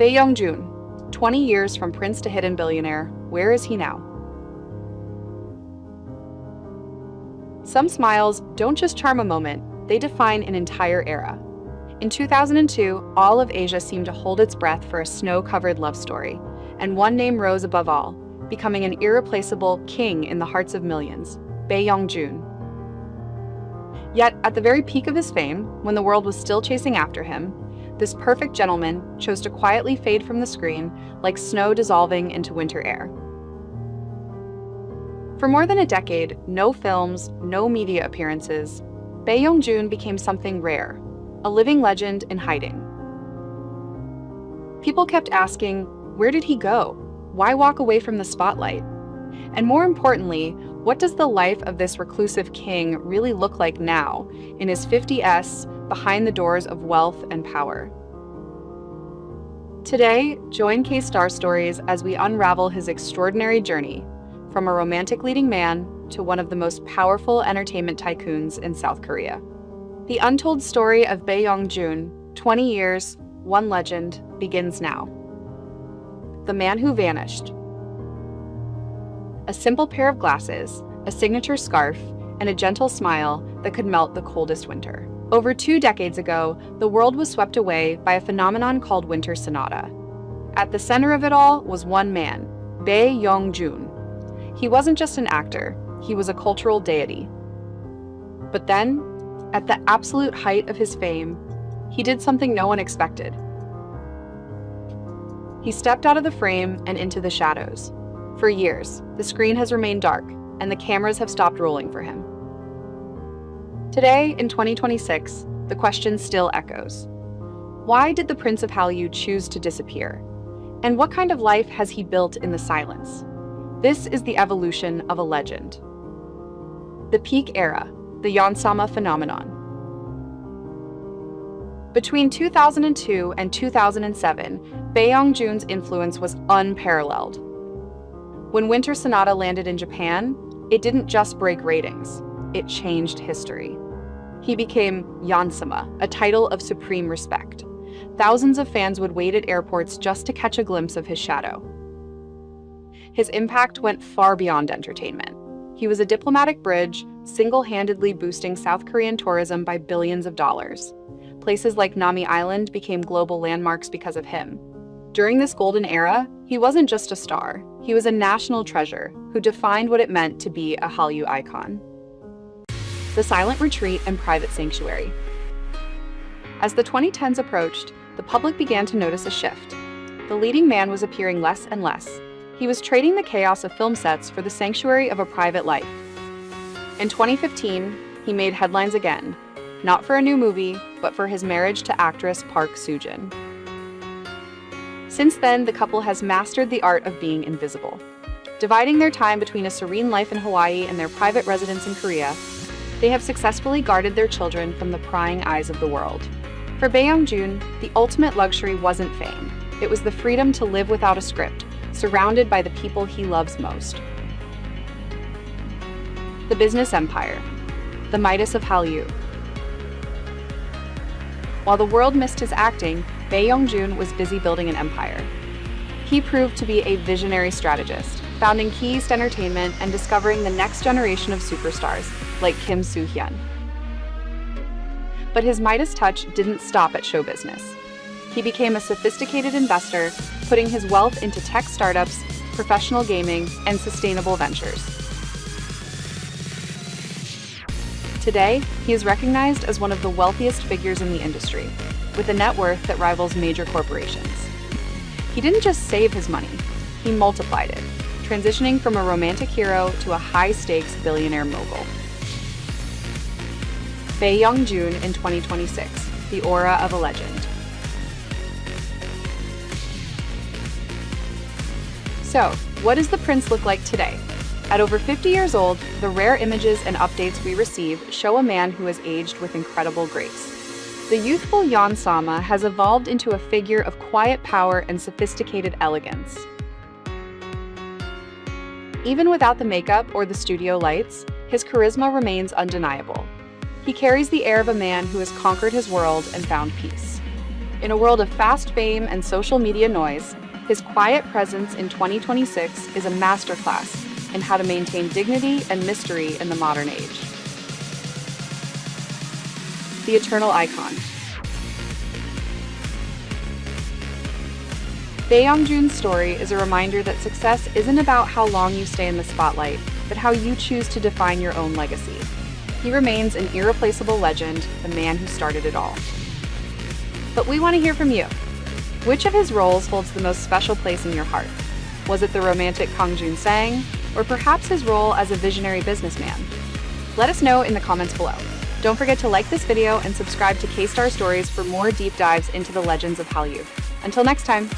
Bae Yong-joon, 20 years from prince to hidden billionaire, where is he now? Some smiles don't just charm a moment, they define an entire era. In 2002, all of Asia seemed to hold its breath for a snow-covered love story, and one name rose above all, becoming an irreplaceable king in the hearts of millions, Bae Yong-joon. Yet, at the very peak of his fame, when the world was still chasing after him, this perfect gentleman chose to quietly fade from the screen like snow dissolving into winter air. For more than a decade, no films, no media appearances, Bae Yong-joon became something rare, a living legend in hiding. People kept asking, where did he go? Why walk away from the spotlight? And more importantly, what does the life of this reclusive king really look like now, in his 50s, behind the doors of wealth and power? Today, join K-Star Stories as we unravel his extraordinary journey, from a romantic leading man to one of the most powerful entertainment tycoons in South Korea. The untold story of Bae Yong-joon, 20 years, one legend, begins now. The man who vanished. A simple pair of glasses, a signature scarf, and a gentle smile that could melt the coldest winter. Over 2 decades ago, the world was swept away by a phenomenon called Winter Sonata. At the center of it all was one man, Bae Yong-joon. He wasn't just an actor, he was a cultural deity. But then, at the absolute height of his fame, he did something no one expected. He stepped out of the frame and into the shadows. For years, the screen has remained dark, and the cameras have stopped rolling for him. Today, in 2026, the question still echoes. Why did the Prince of Hallyu choose to disappear? And what kind of life has he built in the silence? This is the evolution of a legend. The peak era, the Yonsama Phenomenon. Between 2002 and 2007, Bae Yong-joon's influence was unparalleled. When Winter Sonata landed in Japan, it didn't just break ratings, it changed history. He became Yonsama, a title of supreme respect. Thousands of fans would wait at airports just to catch a glimpse of his shadow. His impact went far beyond entertainment. He was a diplomatic bridge, single-handedly boosting South Korean tourism by billions of dollars. Places like Nami Island became global landmarks because of him. During this golden era, he wasn't just a star, he was a national treasure who defined what it meant to be a Hallyu icon. The silent retreat and private sanctuary. As the 2010s approached, the public began to notice a shift. The leading man was appearing less and less. He was trading the chaos of film sets for the sanctuary of a private life. In 2015, he made headlines again, not for a new movie, but for his marriage to actress Park Soo-jin. Since then, the couple has mastered the art of being invisible. Dividing their time between a serene life in Hawaii and their private residence in Korea, they have successfully guarded their children from the prying eyes of the world. For Bae Yong-joon, the ultimate luxury wasn't fame. It was the freedom to live without a script, surrounded by the people he loves most. The business empire, the Midas of Hallyu. While the world missed his acting, Bae Yong-joon was busy building an empire. He proved to be a visionary strategist, founding KeyEast Entertainment and discovering the next generation of superstars, like Kim Soo-hyun. But his Midas touch didn't stop at show business. He became a sophisticated investor, putting his wealth into tech startups, professional gaming, and sustainable ventures. Today, he is recognized as one of the wealthiest figures in the industry, with a net worth that rivals major corporations. He didn't just save his money, he multiplied it, transitioning from a romantic hero to a high-stakes billionaire mogul. Bae Yong-joon in 2026, the aura of a legend. So, what does the prince look like today? At over 50 years old, the rare images and updates we receive show a man who has aged with incredible grace. The youthful Yonsama has evolved into a figure of quiet power and sophisticated elegance. Even without the makeup or the studio lights, his charisma remains undeniable. He carries the air of a man who has conquered his world and found peace. In a world of fast fame and social media noise, his quiet presence in 2026 is a masterclass in how to maintain dignity and mystery in the modern age. The Eternal Icon. Bae Yong-joon's story is a reminder that success isn't about how long you stay in the spotlight, but how you choose to define your own legacy. He remains an irreplaceable legend, the man who started it all. But we want to hear from you. Which of his roles holds the most special place in your heart? Was it the romantic Kang Joon-sang, or perhaps his role as a visionary businessman? Let us know in the comments below. Don't forget to like this video and subscribe to K-Star Stories for more deep dives into the legends of Hallyu. Until next time!